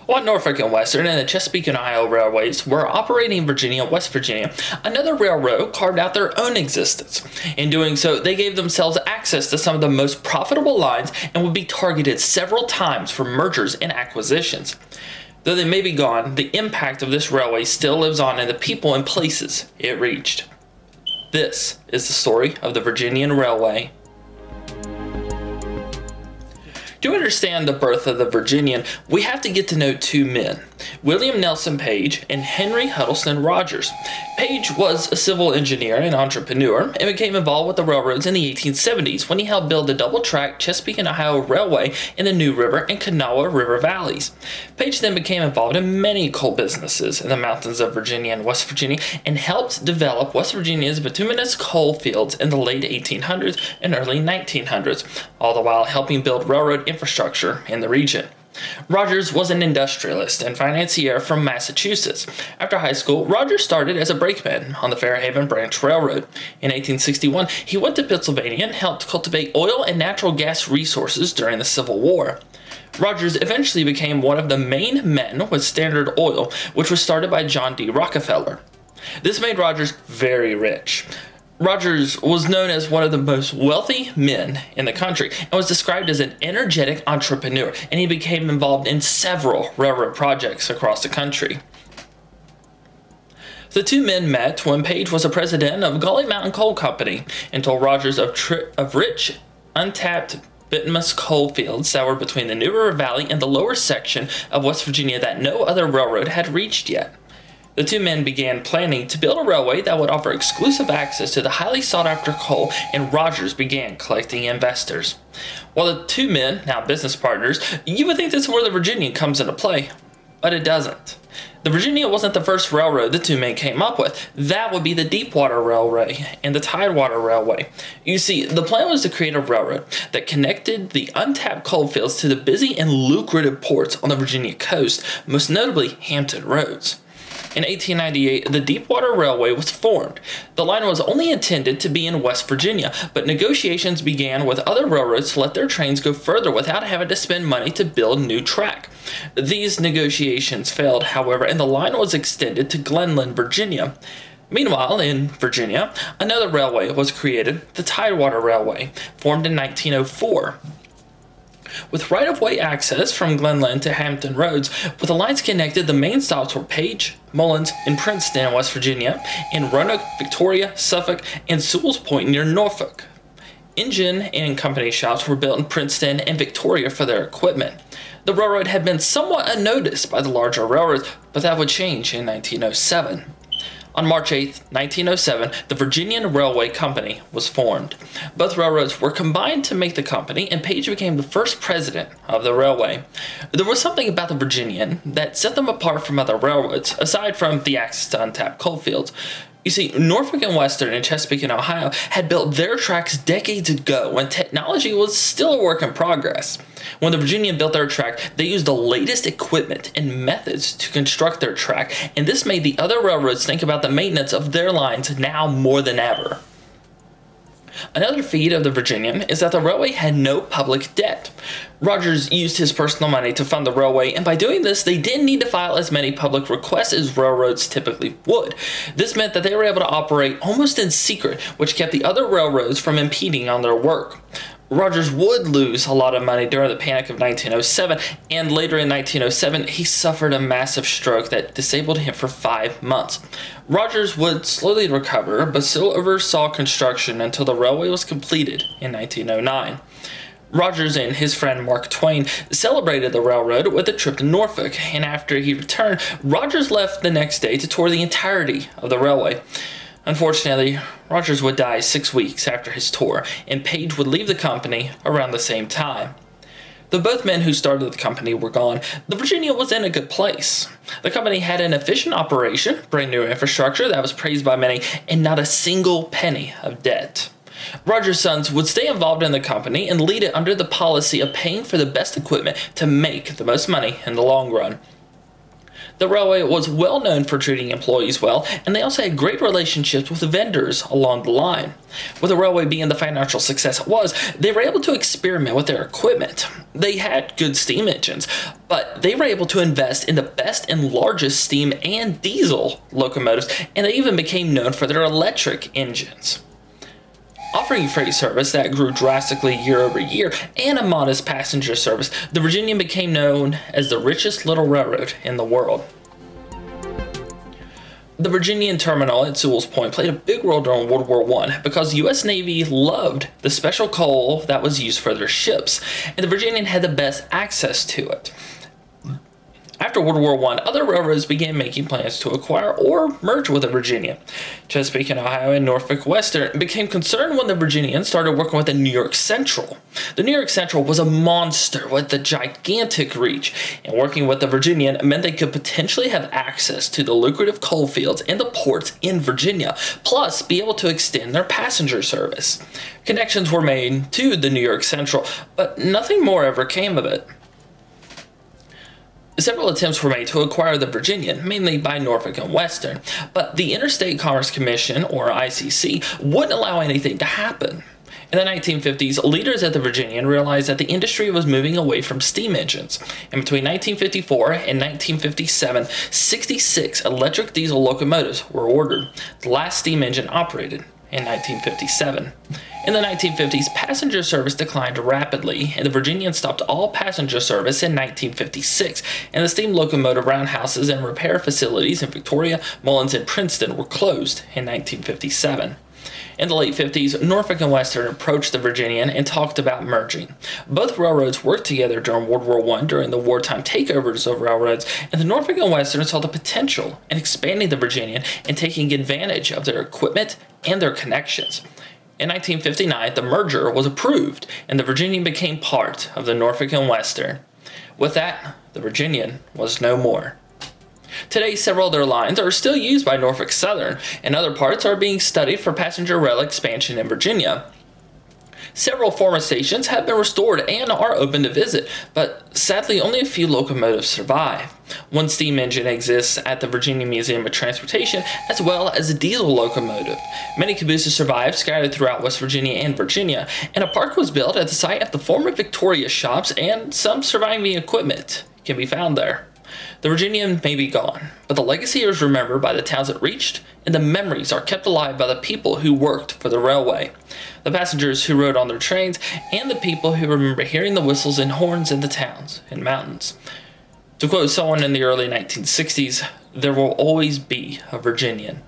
While Norfolk and Western and the Chesapeake and Ohio Railways were operating in Virginia and West Virginia, another railroad carved out their own existence. In doing so, they gave themselves access to some of the most profitable lines and would be targeted several times for mergers and acquisitions. Though they may be gone, the impact of this railway still lives on in the people and places it reached. This is the story of the Virginian Railway. To understand the birth of the Virginian, we have to get to know two men, William Nelson Page and Henry Huddleston Rogers. Page was a civil engineer and entrepreneur and became involved with the railroads in the 1870s when he helped build the double-track Chesapeake and Ohio Railway in the New River and Kanawha River valleys. Page then became involved in many coal businesses in the mountains of Virginia and West Virginia and helped develop West Virginia's bituminous coal fields in the late 1800s and early 1900s, all the while helping build railroad infrastructure in the region. Rogers was an industrialist and financier from Massachusetts. After high school, Rogers started as a brakeman on the Fairhaven Branch Railroad. In 1861, he went to Pennsylvania and helped cultivate oil and natural gas resources during the Civil War. Rogers eventually became one of the main men with Standard Oil, which was started by John D. Rockefeller. This made Rogers very rich. Rogers was known as one of the most wealthy men in the country and was described as an energetic entrepreneur, and he became involved in several railroad projects across the country. The two men met when Page was the president of Gully Mountain Coal Company and told Rogers of rich, untapped bituminous coal fields that were between the New River Valley and the lower section of West Virginia that no other railroad had reached yet. The two men began planning to build a railway that would offer exclusive access to the highly sought-after coal, and Rogers began collecting investors. While the two men, now business partners, you would think this is where the Virginian comes into play, but it doesn't. The Virginia wasn't the first railroad the two men came up with. That would be the Deepwater Railway and the Tidewater Railway. You see, the plan was to create a railroad that connected the untapped coal fields to the busy and lucrative ports on the Virginia coast, most notably Hampton Roads. In 1898, the Deepwater Railway was formed. The line was only intended to be in West Virginia, but negotiations began with other railroads to let their trains go further without having to spend money to build new track. These negotiations failed, however, and the line was extended to Glenlyn, Virginia. Meanwhile, in Virginia, another railway was created, the Tidewater Railway, formed in 1904. With right-of-way access from Glenlyn to Hampton Roads, with the lines connected, the main stops were Page, Mullins, and Princeton, West Virginia, and Roanoke, Victoria, Suffolk, and Sewell's Point near Norfolk. Engine and company shops were built in Princeton and Victoria for their equipment. The railroad had been somewhat unnoticed by the larger railroads, but that would change in 1907. On March 8, 1907, the Virginian Railway Company was formed. Both railroads were combined to make the company, and Page became the first president of the railway. There was something about the Virginian that set them apart from other railroads, aside from the access to untapped coal fields. You see, Norfolk and Western and Chesapeake and Ohio had built their tracks decades ago when technology was still a work in progress. When the Virginian built their track, they used the latest equipment and methods to construct their track, and this made the other railroads think about the maintenance of their lines now more than ever. Another feat of the Virginian is that the railway had no public debt. Rogers used his personal money to fund the railway, and by doing this, they didn't need to file as many public requests as railroads typically would. This meant that they were able to operate almost in secret, which kept the other railroads from impeding on their work. Rogers would lose a lot of money during the Panic of 1907, and later in 1907, he suffered a massive stroke that disabled him for 5 months. Rogers would slowly recover, but still oversaw construction until the railway was completed in 1909. Rogers and his friend Mark Twain celebrated the railroad with a trip to Norfolk, and after he returned, Rogers left the next day to tour the entirety of the railway. Unfortunately, Rogers would die 6 weeks after his tour, and Page would leave the company around the same time. Though both men who started the company were gone, the Virginia was in a good place. The company had an efficient operation, brand new infrastructure that was praised by many, and not a single penny of debt. Rogers' sons would stay involved in the company and lead it under the policy of paying for the best equipment to make the most money in the long run. The railway was well known for treating employees well, and they also had great relationships with the vendors along the line. With the railway being the financial success it was, they were able to experiment with their equipment. They had good steam engines, but they were able to invest in the best and largest steam and diesel locomotives, and they even became known for their electric engines. Offering freight service that grew drastically year over year and a modest passenger service, the Virginian became known as the richest little railroad in the world. The Virginian terminal at Sewell's Point played a big role during World War I because the U.S. Navy loved the special coal that was used for their ships, and the Virginian had the best access to it. After World War I, other railroads began making plans to acquire or merge with the Virginian. Chesapeake and Ohio and Norfolk Western became concerned when the Virginian started working with the New York Central. The New York Central was a monster with a gigantic reach, and working with the Virginian meant they could potentially have access to the lucrative coal fields and the ports in Virginia, plus be able to extend their passenger service. Connections were made to the New York Central, but nothing more ever came of it. Several attempts were made to acquire the Virginian, mainly by Norfolk and Western, but the Interstate Commerce Commission, or ICC, wouldn't allow anything to happen. In the 1950s, leaders at the Virginian realized that the industry was moving away from steam engines, and between 1954 and 1957, 66 electric diesel locomotives were ordered. The last steam engine operated in 1957. In the 1950s, passenger service declined rapidly, and the Virginian stopped all passenger service in 1956, and the steam locomotive roundhouses and repair facilities in Victoria, Mullins, and Princeton were closed in 1957. In the late 50s, Norfolk and Western approached the Virginian and talked about merging. Both railroads worked together during World War I during the wartime takeovers of railroads, and the Norfolk and Western saw the potential in expanding the Virginian and taking advantage of their equipment and their connections. In 1959, the merger was approved, and the Virginian became part of the Norfolk and Western. With that, the Virginian was no more. Today, several of their lines are still used by Norfolk Southern, and other parts are being studied for passenger rail expansion in Virginia. Several former stations have been restored and are open to visit, but sadly only a few locomotives survive. One steam engine exists at the Virginia Museum of Transportation, as well as a diesel locomotive. Many cabooses survive scattered throughout West Virginia and Virginia, and a park was built at the site of the former Victoria shops, and some surviving equipment can be found there. The Virginian may be gone, but the legacy is remembered by the towns it reached, and the memories are kept alive by the people who worked for the railway, the passengers who rode on their trains, and the people who remember hearing the whistles and horns in the towns and mountains. To quote someone in the early 1960s, there will always be a Virginian.